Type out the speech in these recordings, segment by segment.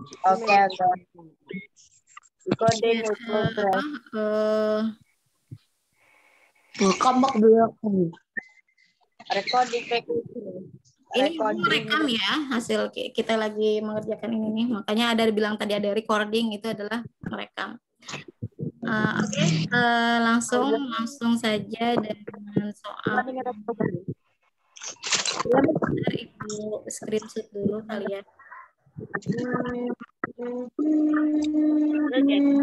Oke. Recording in progress. Kambak belakang. Recording Ini rekam ya, hasil kita lagi mengerjakan ini nih. Makanya ada bilang tadi ada recording, itu adalah merekam. Oke, langsung saja dengan soal. Bentar, Ibu screenshot dulu kali ya.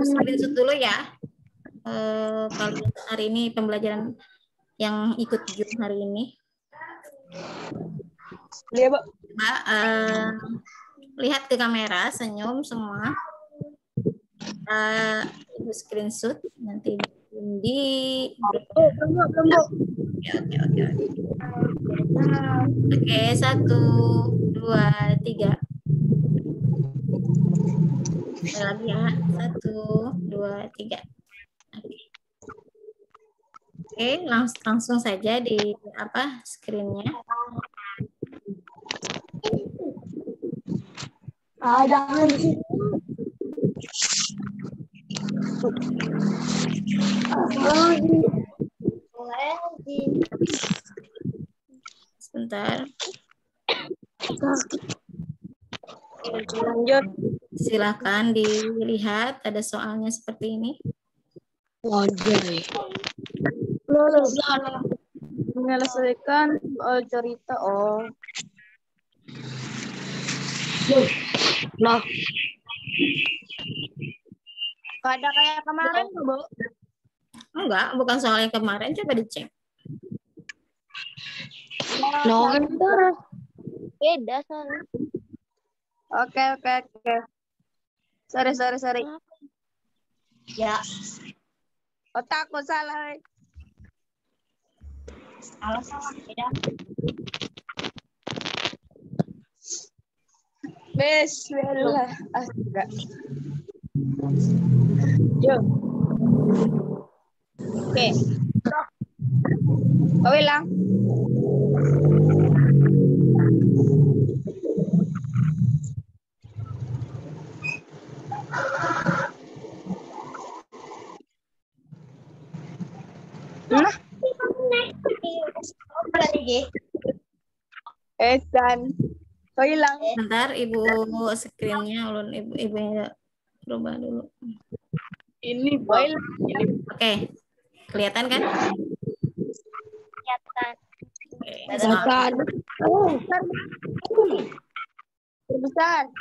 Screenshot dulu ya. Kalian hari ini pembelajaran yang ikut Zoom hari ini. Lihat, Bu. Mbak, lihat ke kamera, senyum semua. Ibu screenshot nanti di grup. Oke. Oke, 1, 2, 3. Sekali lagi ya, 1, 2, 3. Oke, langsung saja di screen-nya. Jangan di situ. Sebentar. Lanjut. Silakan dilihat, ada soalnya seperti ini. Wajar. Menyelesaikan cerita. Nah, Ada kayak kemarin tuh, Bu. Enggak, bukan soal yang kemarin, coba dicek. beda soalnya. Oke. Sorry. Ya. Otakku salah. Salah beda. Bismillah. Enggak. Yuk. Oke. Kau bilang. Nah. Dan kau hilang. Bentar, Ibu screen-nya ulun ibu rubah dulu. Ini boil. Oke. Kelihatan kan? Kelihatan. Oke. Besar.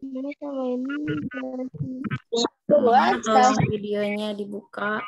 Ini sama ini. Tolong videonya dibuka.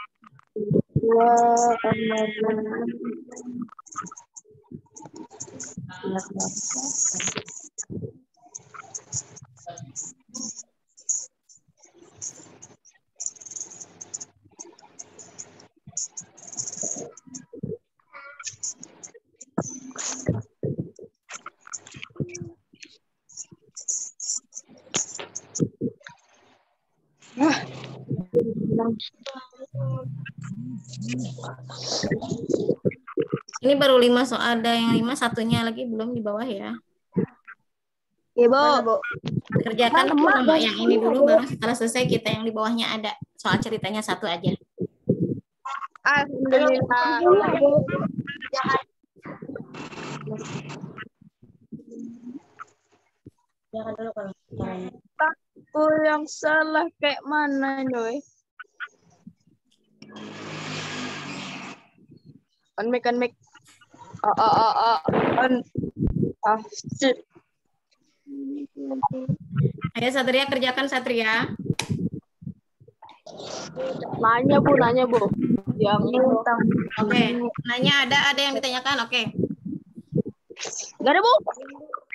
Ini baru 5 soal, ada yang 5, satunya lagi belum di bawah ya. Ibu. Kerjakan dulu sama yang ini dulu, baru setelah selesai kita yang di bawahnya ada soal ceritanya satu aja. Alhamdulillah. Jangan dulu kalau Aku yang salah kayak mana, Joy? On mic. Shit. Ayo Satria, kerjakan Satria. Nanya Bu. Yang Oke, nanya ada yang ditanyakan, oke. Gak ada, Bu.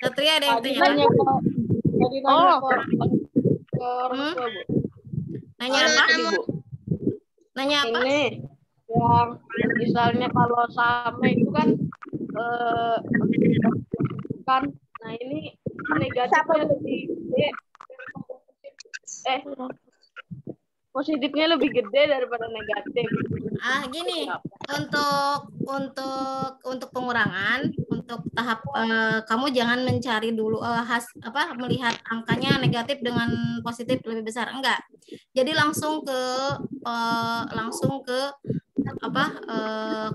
Satria ada yang ditanyakan. Nanya apa? Nanya apa? Ini yang misalnya kalau sama itu kan nah ini negatifnya di positifnya lebih gede daripada negatif. Gini, untuk pengurangan, untuk tahap kamu jangan mencari dulu melihat angkanya negatif dengan positif lebih besar, enggak. Jadi langsung ke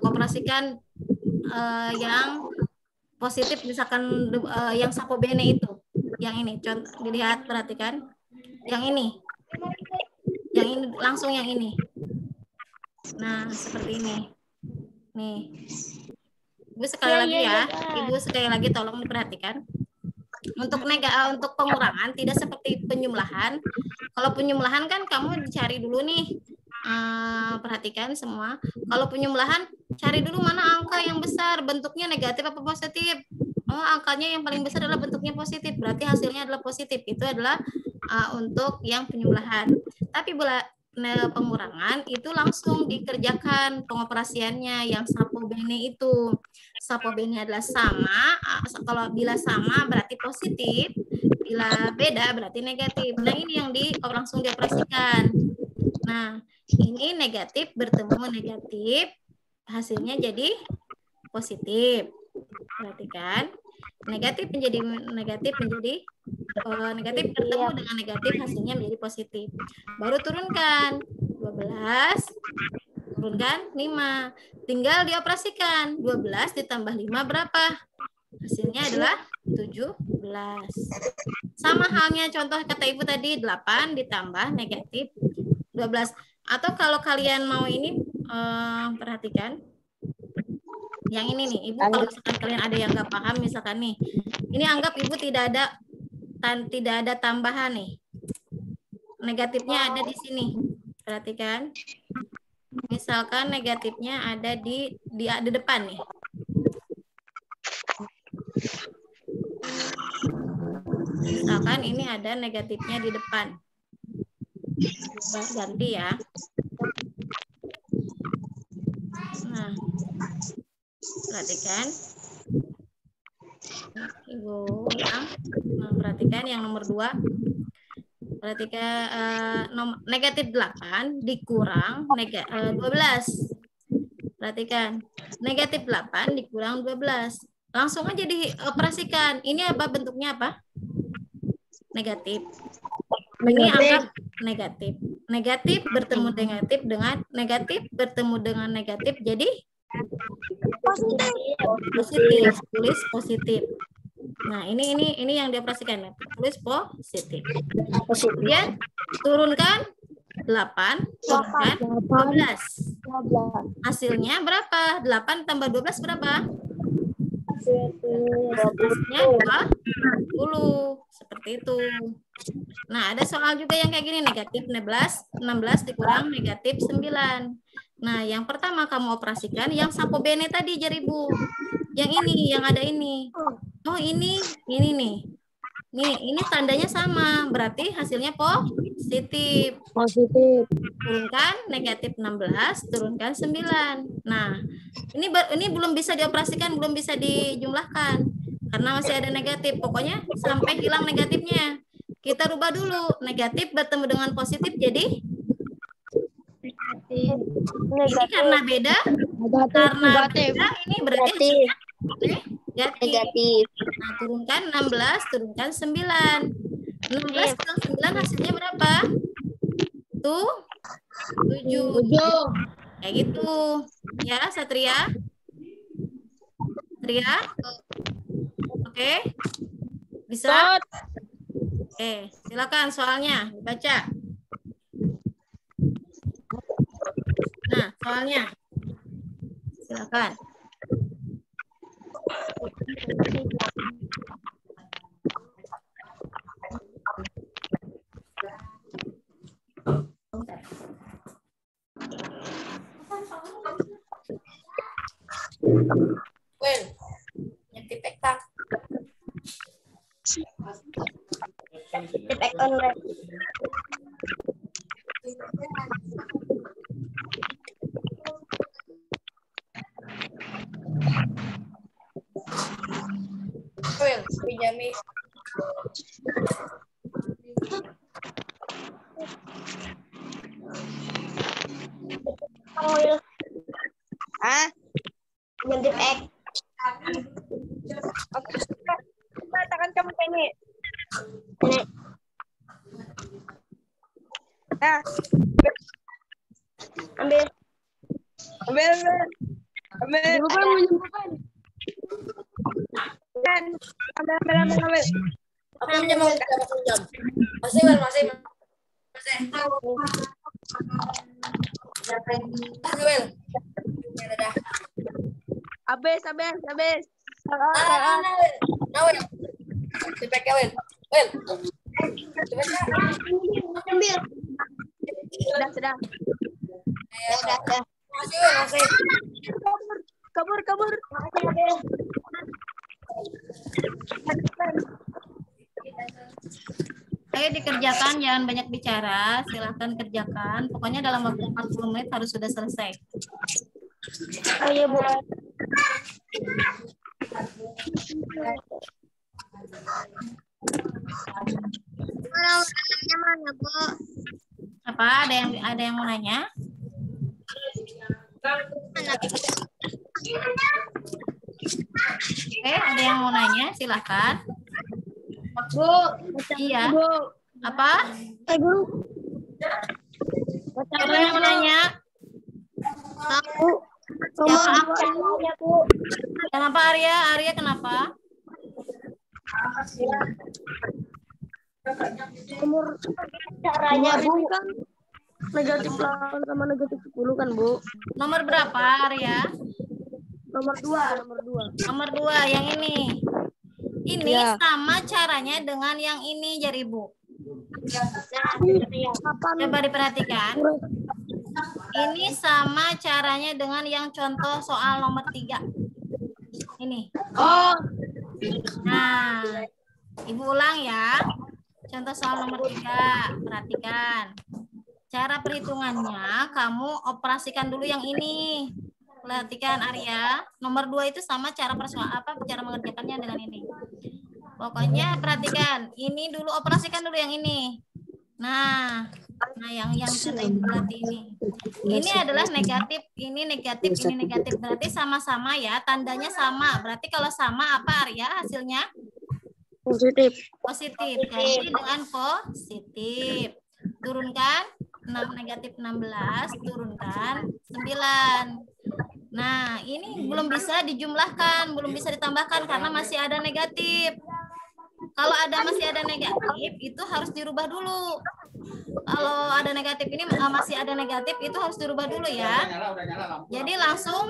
koperasikan yang positif, misalkan yang sapo bene itu, yang ini, contoh dilihat, perhatikan, yang ini langsung yang ini. Nah, seperti ini. Nih. Ibu sekali lagi ya. Ibu sekali lagi tolong diperhatikan. Untuk pengurangan tidak seperti penyumlahan. Kalau penyumlahan kan kamu dicari dulu nih. Perhatikan semua. Kalau penyumlahan cari dulu mana angka yang besar, bentuknya negatif apa positif. Oh, angkanya yang paling besar adalah bentuknya positif. Berarti hasilnya adalah positif. Itu adalah untuk yang penyumlahan. Tapi pengurangan itu langsung dikerjakan pengoperasiannya yang sapo bene itu. Sapo bene adalah sama, kalau bila sama berarti positif, bila beda berarti negatif. Nah, ini yang langsung dioperasikan. Nah, ini negatif bertemu negatif, hasilnya jadi positif. Perhatikan. Negatif menjadi negatif bertemu dengan negatif, hasilnya menjadi positif. Baru turunkan 12, turunkan 5. Tinggal dioperasikan. 12 ditambah 5 berapa? Hasilnya adalah 17. Sama halnya contoh kata Ibu tadi, 8 ditambah negatif 12. Atau kalau kalian mau ini, perhatikan. Yang ini nih, Ibu kalau misalkan kalian ada yang nggak paham, misalkan nih, ini anggap Ibu tidak ada tambahan nih. Negatifnya ada di sini. Perhatikan. Misalkan negatifnya ada di depan nih. Misalkan ini ada negatifnya di depan. Ganti ya. Nah, perhatikan. Ibu ulang. Nah, perhatikan yang nomor 2. Perhatikan negatif 8 dikurang 12. Perhatikan. Negatif 8 dikurang 12. Langsung aja dioperasikan. Ini apa bentuknya apa? Negatif. Ini anggap negatif. Negatif bertemu negatif dengan negatif bertemu dengan negatif jadi positif. Tulis positif. Nah, ini yang dioperasikan. Tulis positif. Kemudian turunkan 8, turunkan 12. Hasilnya berapa? 8 tambah 12 berapa? Hasilnya 20. Seperti itu. Nah, ada soal juga yang kayak gini, negatif 16 dikurang negatif 9. Nah, yang pertama kamu operasikan yang sapo bene tadi, Jaribu. Yang ini, yang ada ini. Oh, ini nih. Ini tandanya sama, berarti hasilnya positif. Positif. Turunkan negatif 16, turunkan 9. Nah, ini belum bisa dioperasikan, belum bisa dijumlahkan. Karena masih ada negatif. Pokoknya sampai hilang negatifnya. Kita rubah dulu. Negatif bertemu dengan positif jadi ini karena beda. Karena beda ini berarti negatif. Nah, turunkan 16, turunkan 9. 16 kurang 9 hasilnya berapa? Tuh 7. Kayak gitu. Ya, Satria. Oke. Bisa? Oke, silakan soalnya dibaca. Nah, soalnya. Silakan. Well, nyetip ektak. Tipek online. Well, pinjami. Ah, Ganti X. oke. Coba tangan kamu ini. Ini. Nah, Ambil. ambil. Dan ambil. Aku jam. Masih. Habis. Ambil. Sudah. Masih. Kabur. Ayo dikerjakan, jangan banyak bicara. Silahkan kerjakan. Pokoknya dalam waktu 40 menit harus sudah selesai. Oh iya, Bu. Mana, Bu? Apa? Ada yang mau nanya? Oke, ada yang mau nanya? Silahkan. Bu. Iya. Bu. Apa? Guru. Siapa yang mau nanya? Aku. Siapa? Ya, Bu. Kenapa Arya? Arya kenapa? Umur caranya, Bu. Kan negatif 8 sama negatif 10 kan, Bu? Nomor berapa Arya? Nomor 2. Nomor 2 yang ini. Ini Ya. sama caranya dengan yang ini, Jar Ibu. Coba diperhatikan. Ini sama caranya dengan yang contoh soal nomor 3. Ini. Oh. Nah, Ibu ulang ya. Contoh soal nomor 3. Perhatikan. Cara perhitungannya, kamu operasikan dulu yang ini. Perhatikan Arya. Nomor 2 itu sama cara cara mengerjakannya dengan ini. Pokoknya perhatikan. Ini dulu, operasikan dulu yang ini. Nah yang kata Ibu berarti ini. Ini adalah negatif, ini negatif, ini negatif. Berarti sama-sama ya, tandanya sama. Berarti kalau sama apa Arya hasilnya? Positif. Ganti dengan positif. Turunkan 6 negatif 16, turunkan 9. Nah, ini belum bisa dijumlahkan, belum bisa ditambahkan karena masih ada negatif. Kalau masih ada negatif, itu harus dirubah dulu. Kalau ada negatif ini masih ada negatif, itu harus dirubah dulu ya. Jadi langsung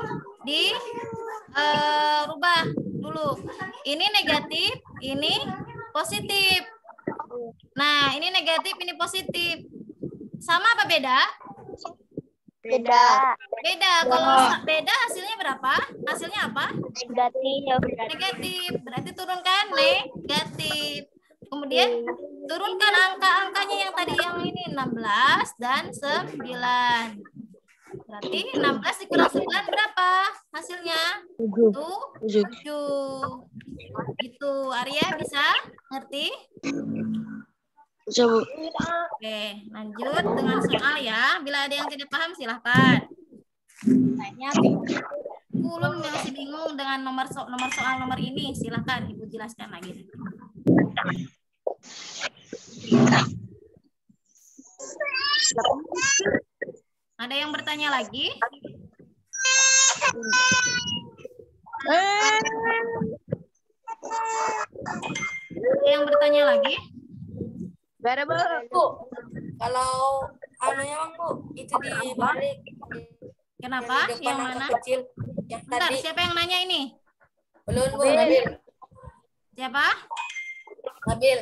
dirubah dulu. Ini negatif, ini positif. Nah, ini negatif, ini positif. Sama apa beda? Beda. Kalau beda hasilnya berapa? Hasilnya apa? Negatif. Negatif. Berarti turunkan negatif. Kemudian turunkan angka-angkanya yang tadi yang ini 16 dan 9. Berarti 16 dikurang 9 berapa hasilnya? 7. Itu Arya bisa ngerti? Coba. Oke, lanjut dengan soal ya. Bila ada yang tidak paham silahkan. Tanya Kulun masih bingung dengan nomor soal nomor ini, silahkan Ibu jelaskan lagi. Ada yang bertanya lagi? Ada yang bertanya lagi? Gak ada, Bu. Kalau anunya Bang, Bu, itu dibalik. Kenapa? Yang Yang mana? kecil. Yang Bentar, tadi. siapa yang nanya ini? Belum, Bu, Nabil. Siapa? Nabil.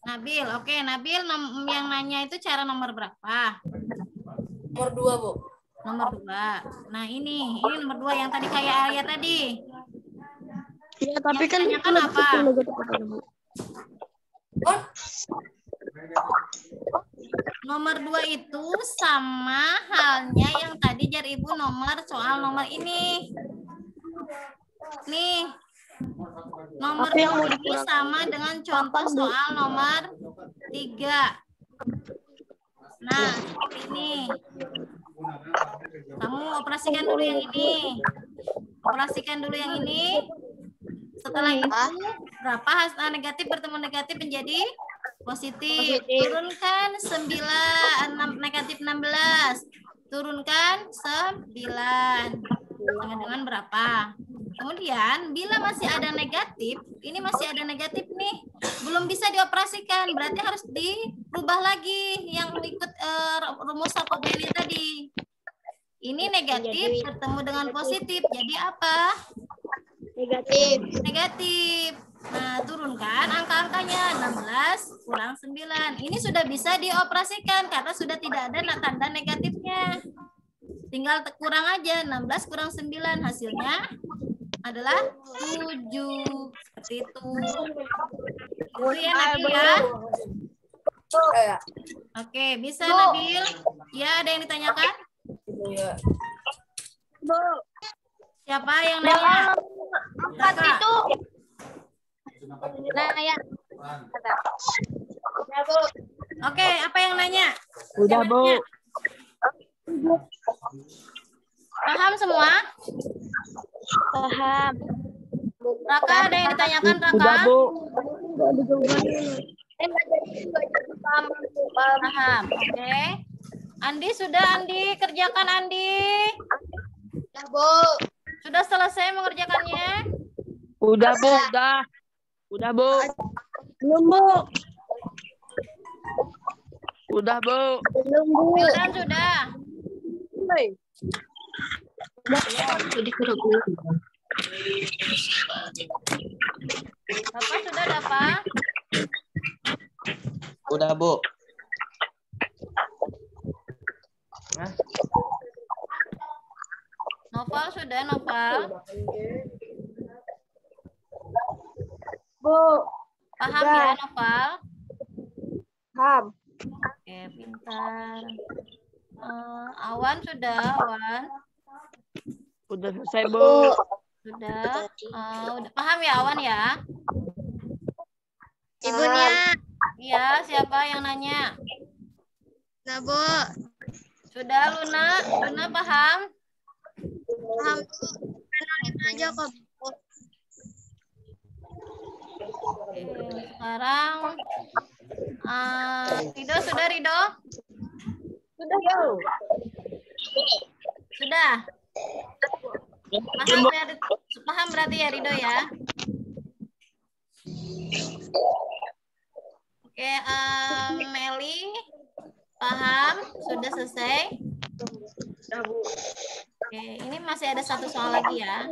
Nabil. Oke, Nabil yang nanya itu cara nomor berapa? Nomor 2, Bu. Nomor 2. Nah, ini nomor 2 yang tadi kayak Arya tadi. Iya, tapi Yang kan ditanyakan apa? Oh, Nomor 2 itu sama halnya yang tadi Jar Ibu soal nomor ini. Nih. Nomor 2 ini sama dengan contoh soal nomor 3. Nah, seperti ini. Kamu operasikan dulu yang ini. Operasikan dulu yang ini. Setelah itu berapa hasil negatif bertemu negatif menjadi positif. Turunkan 9, negatif 16. Turunkan 9. Sama dengan berapa? Kemudian bila masih ada negatif, ini masih ada negatif nih, belum bisa dioperasikan, berarti harus dirubah lagi yang ikut rumus Sopogeni tadi. Ini negatif bertemu dengan positif, jadi apa? Negatif. Nah, turunkan angka-angkanya 16 kurang 9. Ini sudah bisa dioperasikan karena sudah tidak ada tanda negatifnya. Tinggal kurang aja, 16 kurang 9 hasilnya adalah 7. Seperti itu. Itu ya Nabil ya. Oke, bisa Nabil? Ya, ada yang ditanyakan? Bu. Siapa yang nanya? 4 itu. Nanya. Oke, apa yang nanya? Udah, Yang Bu. nanya? Paham semua? Paham. Raka, ada yang ditanyakan Raka? Udah, Bu. Paham. Oke. Andi sudah, Andi kerjakan Andi. Udah, Bu. Sudah selesai mengerjakannya? Udah, Bu. Udah. Udah, Bu. Belum, Bu. Udah, Bu. Belum, Bu. Wildan sudah. Bapak sudah dapat? Udah, Bu. Noval sudah, Noval. Bu. Paham Sudah. ya, Noval? Paham. Oke, pintar. Awan sudah, Awan. Udah selesai, Bu. Sudah. Udah paham ya, Awan ya? Ibunya. Iya, siapa yang nanya? Nah, Bu. Sudah, Luna. Luna paham? Paham, Bu. Kenalin aja kok, Bu. Oke, sekarang Rido sudah, Rido? Sudah, Bu. Sudah. Paham berarti ya, Rido ya? Oke, Meli paham? Sudah selesai? Oke, ini masih ada satu soal lagi ya.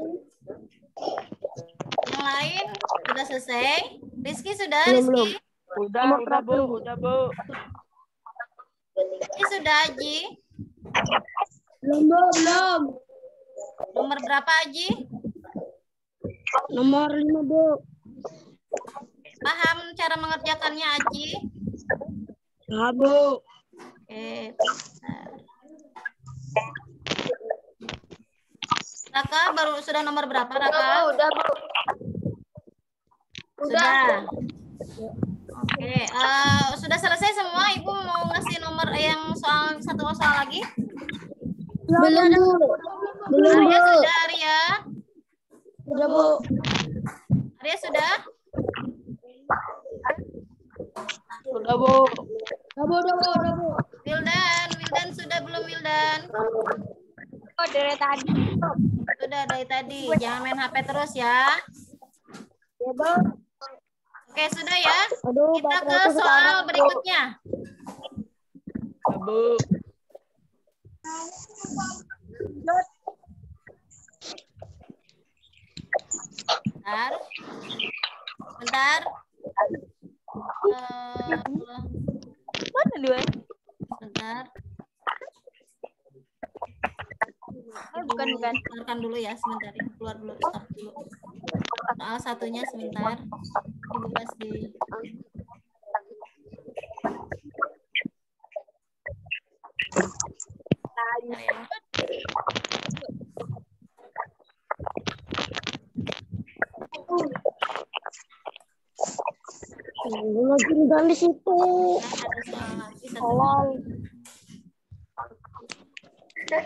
Yang lain sudah selesai? Rizky sudah, Rizky? Udah, Bu. Udah, Bu. Ini sudah, Aji? Belum, Bu. Belum. Nomor berapa, Aji? Nomor 5, Bu. Paham cara mengerjakannya, Aji? Nah, Bu. Oke. Raka, baru sudah nomor berapa, Raka? Udah, Bu. Sudah. Oke, sudah selesai semua. Ibu mau ngasih nomor yang satu soal lagi? Belum, Bu. Belum, Arya Bu. sudah, Arya. Udah, Bu. Arya sudah? Udah, Bu. Udah, Bu. Wildan sudah belum, Wildan? Oh, dari tadi. Sudah dari tadi. Jangan main HP terus ya. Ya, Bu. Oke, sudah ya. Aduh, Kita ke bateraiku soal sekarang, Bu. berikutnya. Udah, Bu. Bentar. Mana dia? Bentar. Bukan. Keluarkan dulu ya, sebentar. Keluar dulu, stop dulu. Soal satunya sebentar. Ibu kasih. Bentar ya. Lagi di situ. Ada soal lagi satu. Tolong. Ini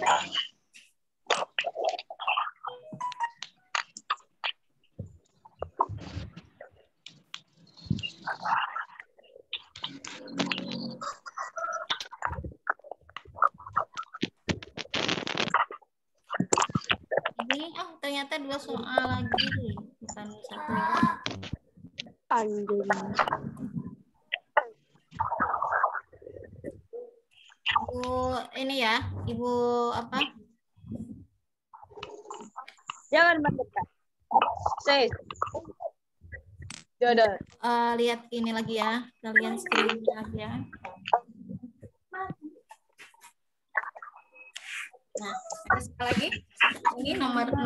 ternyata 2 soal lagi, bukan 1. Anjing. Ibu ini ya, Ibu apa? Jangan mendekat. Say. Jodoh. Lihat ini lagi ya, kalian screen lagi ya. Nah, sekali lagi. Ini nomor 6.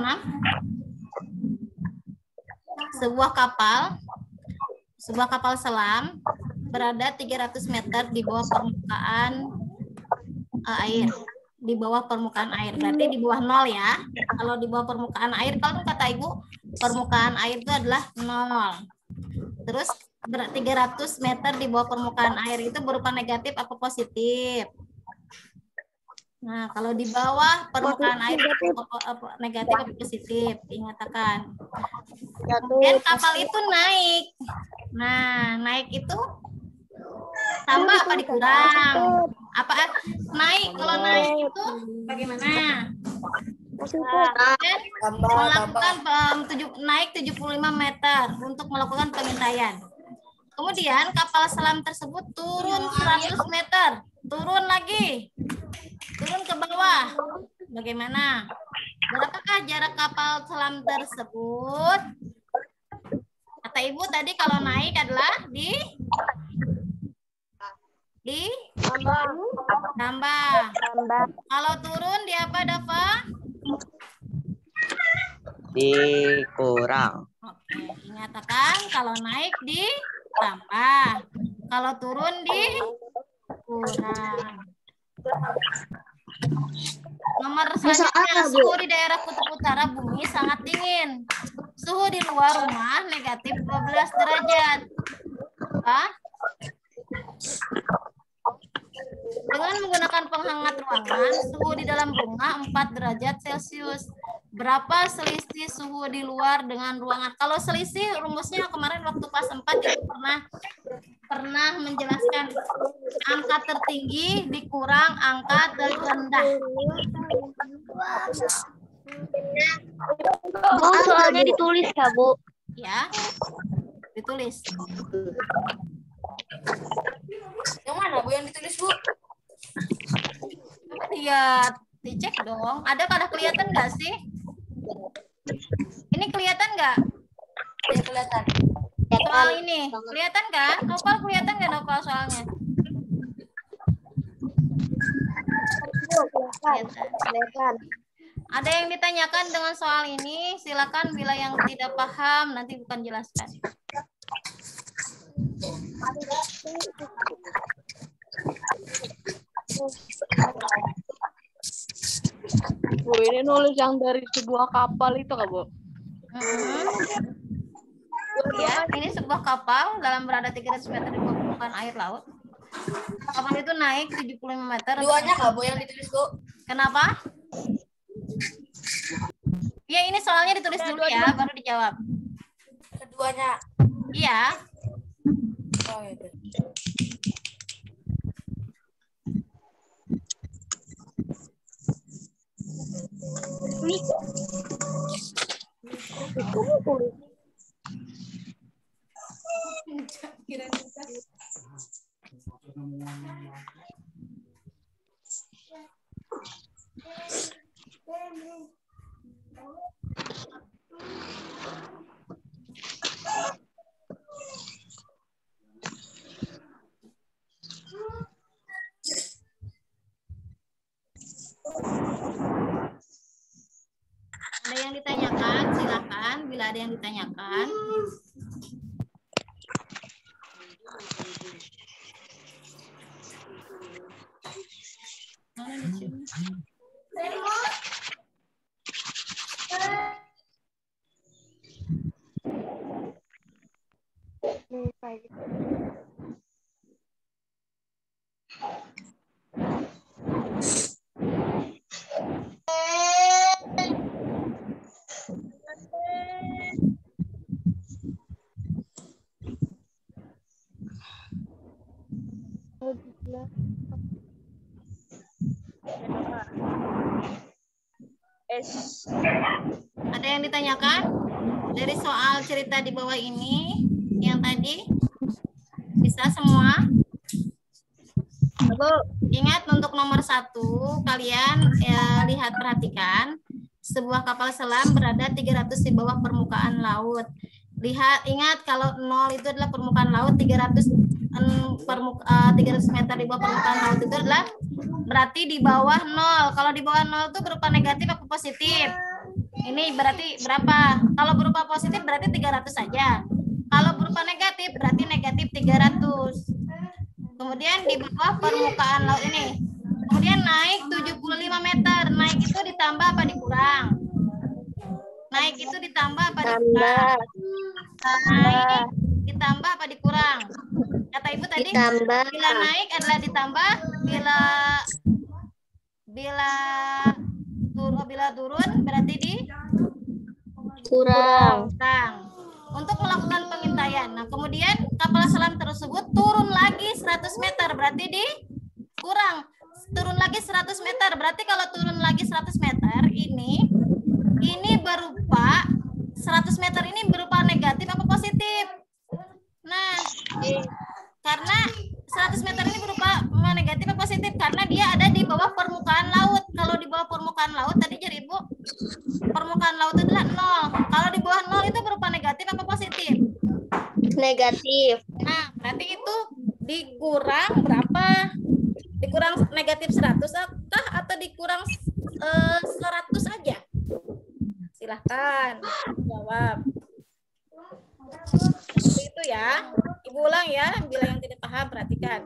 Sebuah kapal selam berada 300 meter di bawah permukaan air. Di bawah permukaan air. Berarti di bawah 0 ya. Kalau di bawah permukaan air, kalau kata Ibu, permukaan air itu adalah 0. Terus 300 meter di bawah permukaan air itu berupa negatif apa positif? Nah, kalau di bawah permukaan air negatif atau positif, dinyatakan. Kemudian kapal itu naik. Nah, naik itu tambah apa dikurang? Apa naik? Kalau naik itu bagaimana? Dan melakukan naik 75 meter untuk melakukan pengintaian. Kemudian kapal selam tersebut turun 100 meter, turun lagi. Turun ke bawah. Bagaimana? Berapakah jarak kapal selam tersebut? Kata Ibu tadi kalau naik adalah tambah. Kalau turun di apa, Dava? Dikurang. Oke, dinyatakan kalau naik ditambah. Kalau turun dikurang. Nomor selanjutnya, suhu di daerah kutub utara bumi sangat dingin. Suhu di luar rumah negatif 12 derajat. Apa? Dengan menggunakan penghangat ruangan, suhu di dalam rumah 4 derajat Celcius. Berapa selisih suhu di luar dengan ruangan? Kalau selisih rumusnya kemarin waktu kelas 4 itu pernah menjelaskan angka tertinggi dikurang angka terendah. Bu, soalnya ditulis ya, Bu? Ya, ditulis. Yang mana Bu yang ditulis, Bu? Coba lihat, dicek dong. Ada kelihatan nggak sih? Ini kelihatan nggak? Tidak kelihatan. Soal ini kelihatan kan? Nopal kelihatan nggak Nopal soalnya? Kelihatan. Ada yang ditanyakan dengan soal ini? Silakan bila yang tidak paham nanti bukan jelaskan. Bu, ini nulis yang dari sebuah kapal itu Kak, Bu? Ya, ini sebuah kapal dalam berada 300 meter di bawah permukaan air laut. Kapal itu naik 75 meter. Duanya Kak Bu yang ditulis, Bu? Kenapa? Ya, ini soalnya ditulis dulu ya, baru dijawab. Keduanya. Iya. Oh, itu. Ada yang ditanyakan, silakan. Bila ada yang ditanyakan. S. Ada yang ditanyakan dari soal cerita di bawah ini yang tadi? Bisa semua? Ingat untuk nomor 1 kalian lihat perhatikan sebuah kapal selam berada 300 di bawah permukaan laut. Ingat kalau 0 itu adalah permukaan laut, 300 meter di bawah permukaan laut itu adalah berarti di bawah 0. Kalau di bawah 0 itu berupa negatif atau positif? Ini berarti berapa? Kalau berupa positif berarti 300 saja. Kalau berupa negatif berarti negatif 300. Kemudian di bawah permukaan laut ini. Kemudian naik 75 meter. Naik itu ditambah apa dikurang? Naik itu ditambah apa dikurang? Naik ditambah apa dikurang? Kata Ibu tadi Ditambah. bila naik adalah ditambah, bila turun berarti Kurang. Untuk melakukan pengintaian. Nah, kemudian kapal selam tersebut turun lagi 100 meter berarti dikurang. Turun lagi 100 meter. Berarti kalau turun lagi 100 meter ini berupa 100 meter ini berupa negatif apa positif? Nah, karena 100 meter ini berupa negatif atau positif karena dia ada di bawah permukaan laut. Kalau di bawah permukaan laut tadi jadi Ibu, permukaan laut itu adalah 0. Kalau di bawah 0 itu berupa negatif atau positif? Negatif. Nah, berarti itu dikurang berapa? Dikurang negatif 100 kah atau dikurang 100 saja? Silahkan jawab. Seperti itu ya. Ibu ulang ya, bila yang tidak paham perhatikan.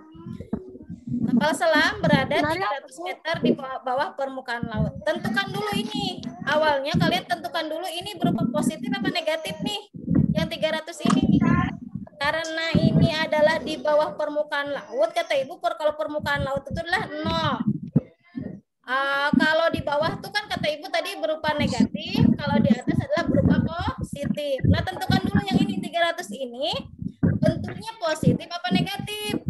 Kapal selam berada 300 meter di bawah permukaan laut. Tentukan dulu ini. Awalnya kalian tentukan dulu ini berupa positif apa negatif nih. Yang 300 ini. Karena ini adalah di bawah permukaan laut, kata Ibu, kalau permukaan laut itu adalah 0. Kalau di bawah tuh kan kata Ibu tadi berupa negatif, kalau di atas adalah berupa positif. Nah, tentukan dulu yang ini 300 ini bentuknya positif apa negatif?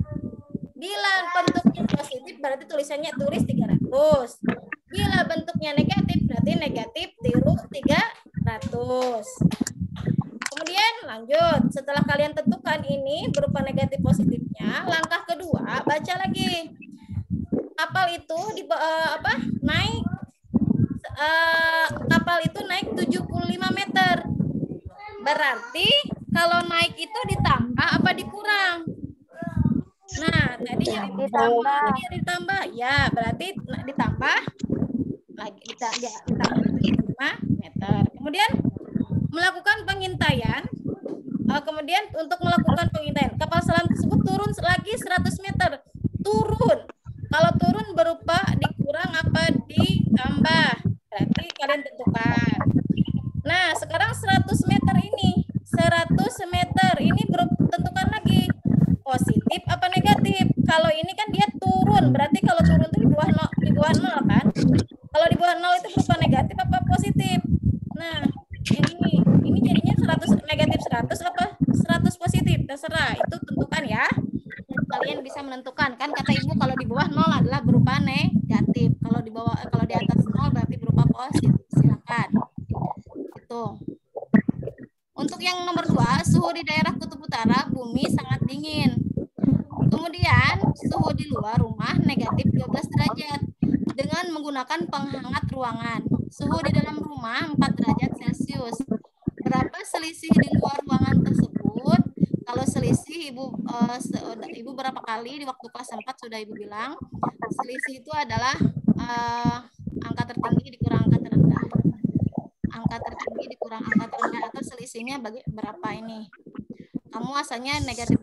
Bila bentuknya positif berarti tulisannya tulis 300. Bila bentuknya negatif berarti negatif tiru 300. Kemudian lanjut, setelah kalian tentukan ini berupa negatif positifnya, langkah kedua baca lagi. Kapal itu naik kapal itu naik 75 meter. Berarti kalau naik itu ditambah apa dikurang? Nah, tadi ditambah. Ya, berarti ditambah lagi ditambah 5 meter. Kemudian melakukan pengintaian. Kemudian untuk melakukan pengintaian, kapal selam tersebut turun lagi 100 meter. Turun. Kalau turun berupa dikurang apa ditambah? Berarti kalian tentukan. Nah, sekarang 100 meter ini. 100 meter ini tentukan lagi. Positif apa negatif? Kalau ini kan dia turun. Berarti kalau turun itu di bawah 0 kan? Kalau di bawah 0 itu berupa negatif apa positif? Nah, ini jadinya 100 negatif 100 apa 100 positif? Terserah. Itu tentukan ya. Kalian bisa menentukan kan kata Ibu kalau di bawah 0 adalah berupa negatif. Kalau di atas 0 berarti berupa positif. Silakan. Itu. Untuk yang nomor 2, suhu di daerah kutub utara bumi sangat dingin. Kemudian suhu di luar rumah negatif 12 derajat dengan menggunakan penghangat ruangan. Suhu di dalam rumah 4 derajat Celcius. Berapa selisih di luar ruangan tersebut? Kalau selisih Ibu berapa kali di waktu kelas 4 sudah Ibu bilang. Selisih itu adalah angka tertinggi dikurang angka terendah. Angka tertinggi dikurang angka terendah atau selisihnya berapa ini? Kamu asalnya negatif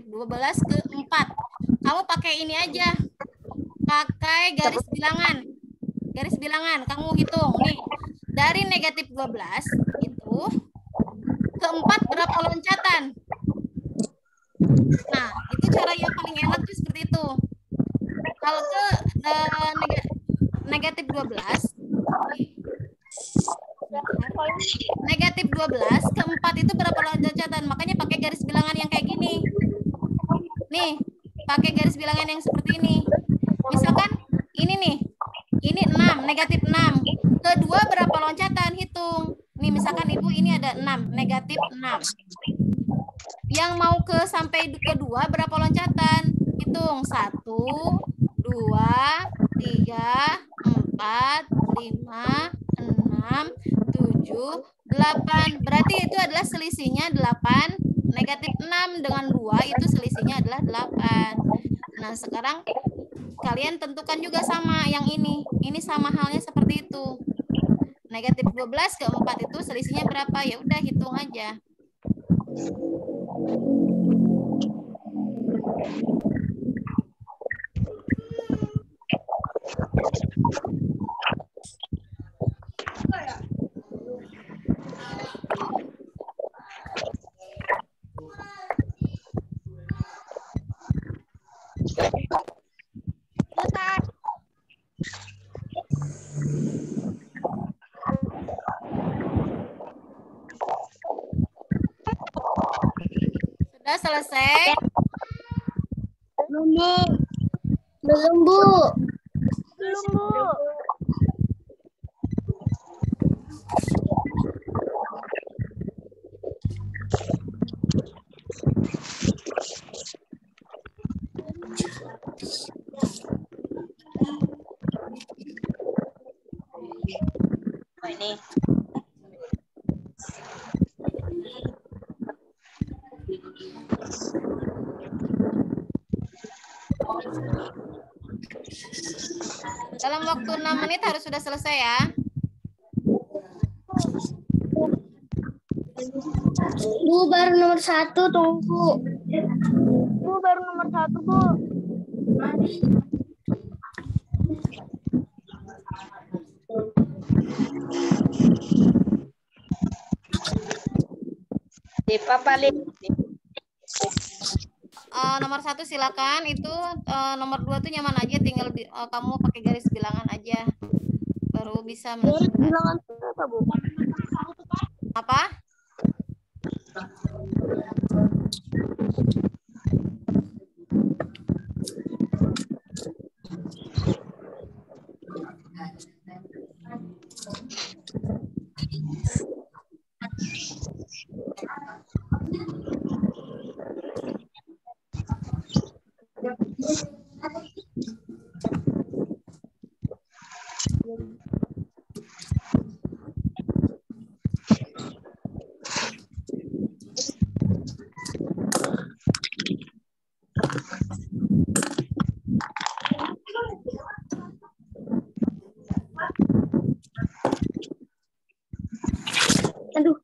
12 ke 4. Kamu pakai ini aja. Pakai garis bilangan. Garis bilangan kamu hitung nih. Dari negatif 12 itu ke 4 berapa loncatan? Nah, itu cara yang paling enak tuh seperti itu. Kalau ke negatif 12 negatif 12 ke 4 itu berapa loncatan? Makanya pakai garis bilangan yang kayak gini. Nih, pakai garis bilangan yang seperti ini. Misalkan ini nih, ini 6, negatif 6. Kedua berapa loncatan? Hitung. Nih misalkan Ibu ini ada 6, negatif 6. Yang mau ke sampai kedua berapa loncatan? Hitung. 1, 2, 3, 4, 5, 6, 7, 8. Berarti itu adalah selisihnya 8. Negatif 6 dengan 2 itu selisihnya adalah 8. Nah, sekarang kalian tentukan juga sama yang ini. Ini sama halnya seperti itu. Negatif 12 ke 4 itu selisihnya berapa? Ya udah hitung aja. Sudah selesai? Belum, Bu. Belum, Bu. Belum, Bu. Ini. Dalam waktu 6 menit harus sudah selesai ya. Bu, baru nomor 1, tunggu. Bu, baru nomor 1, Bu. Di papalin. Nomor 1 silakan. Itu nomor 2 tuh nyaman aja, tinggal kamu pakai garis bilangan aja. Baru bisa Garis menentukan. bilangan apa, Bu? Apa? Aduh.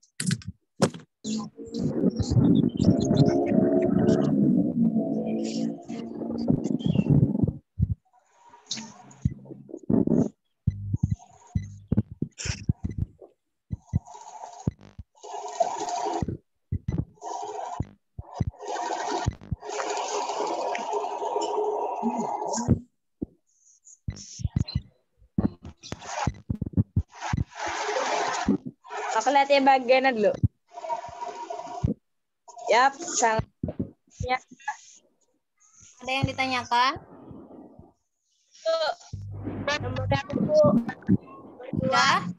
Aku lihat ya bagiannya dulu. Yap, salah. Ya. Ada yang ditanyakan? Nomor 1, Bu. Sudah?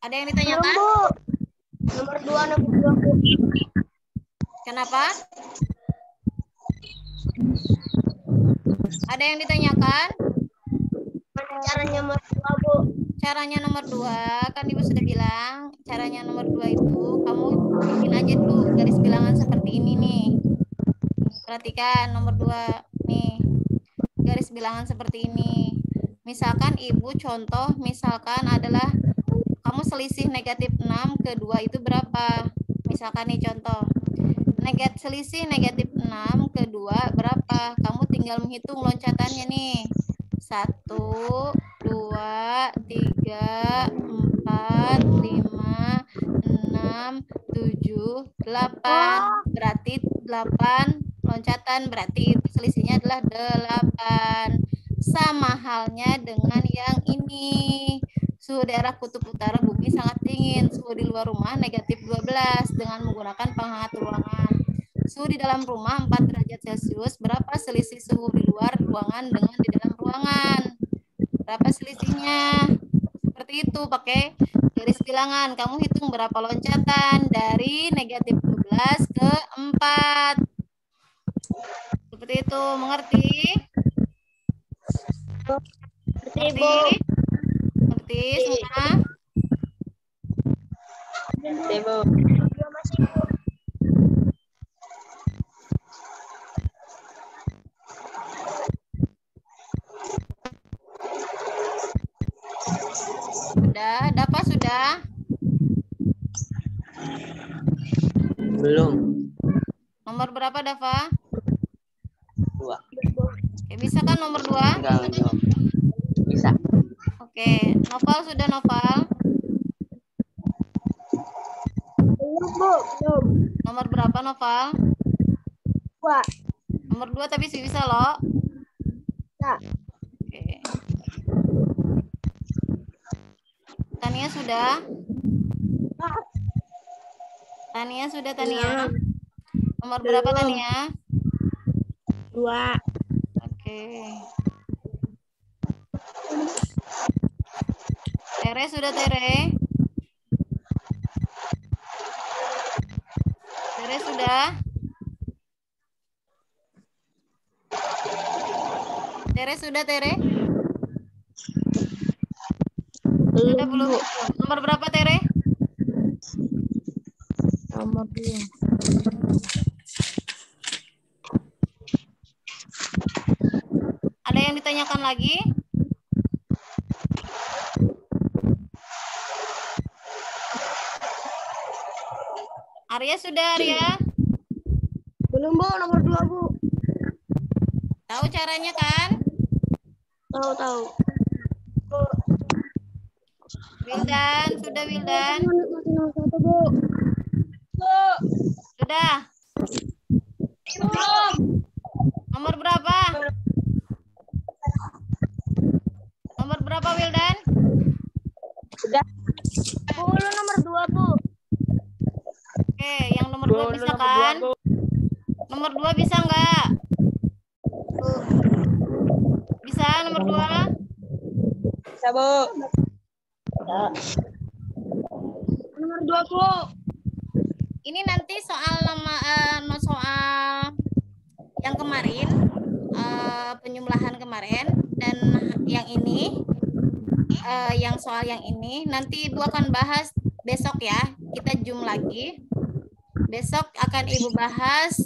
Ada yang Belum, ditanyakan? Bu. Nomor 2, Bu. Kenapa? Ada yang ditanyakan? Caranya nomor 2, Bu. Caranya nomor 2, kan Ibu sudah bilang, caranya nomor 2 itu kamu bikin aja dulu garis bilangan seperti ini nih. Perhatikan nomor 2 nih. Garis bilangan seperti ini. Misalkan Ibu contoh, misalkan adalah kamu selisih negatif 6 ke 2 itu berapa? Misalkan nih contoh. Selisih negatif 6 ke 2 berapa? Kamu tinggal menghitung loncatannya nih. 1, 2, 3, 4, 5, 6, 7, 8. Berarti 8 loncatan. Berarti itu selisihnya adalah 8. Sama halnya dengan yang ini. Suhu daerah kutub utara bumi sangat dingin. Suhu di luar rumah negatif 12 dengan menggunakan penghangat ruangan. Suhu di dalam rumah 4 derajat Celcius. Berapa selisih suhu di luar ruangan dengan di dalam ruangan? Berapa selisihnya? Seperti itu, pakai garis bilangan. Kamu hitung berapa loncatan dari negatif 12 ke 4. Seperti itu, mengerti? Mengerti? Mengerti semua? Ibu. Sudah, Dapa sudah? Belum. Nomor berapa, Dava? 2. Oke, bisa kan nomor 2? Enggak jawab. Bisa. Oke, Noval sudah, Noval? Belum, Bu. Belum. Nomor berapa, Noval? 2. Nomor 2 tapi sih bisa loh. Ya. Oke. Tania sudah? Tania sudah, Tania? Nomor berapa, Tania? 2. Oke. Tere sudah, Tere? Tere sudah? Tere sudah, Tere? Sudah belum? Nomor berapa, Tere? Nomor 2. Ada yang ditanyakan lagi? Arya sudah, Arya? Belum, Bu. Nomor 2, Bu. Tahu caranya kan? Tahu. Wildan, sudah Wildan? Masih nomor 1, Bu. Sudah? Nomor berapa? Nomor berapa, Wildan? Sudah. Bu, lu nomor 2, Bu. Oke, yang nomor 2 bisa kan? Nomor 2 bisa nggak? Bisa nomor 2? Bisa, Bu. Nomor 2, Bu. Ini nanti soal soal yang kemarin, penyumlahan kemarin, dan yang ini, yang soal yang ini nanti Ibu akan bahas besok ya. Kita zoom lagi. Besok akan Ibu bahas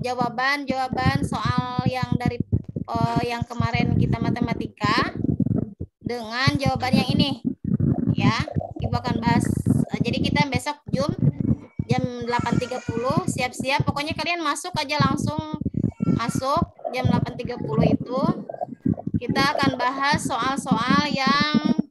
jawaban soal yang dari yang kemarin kita matematika dengan jawaban yang ini ya. Ibu akan bahas. Jadi kita besok zoom jam 8.30 siap-siap. Pokoknya kalian masuk aja, langsung masuk jam 8.30 itu. Kita akan bahas soal-soal yang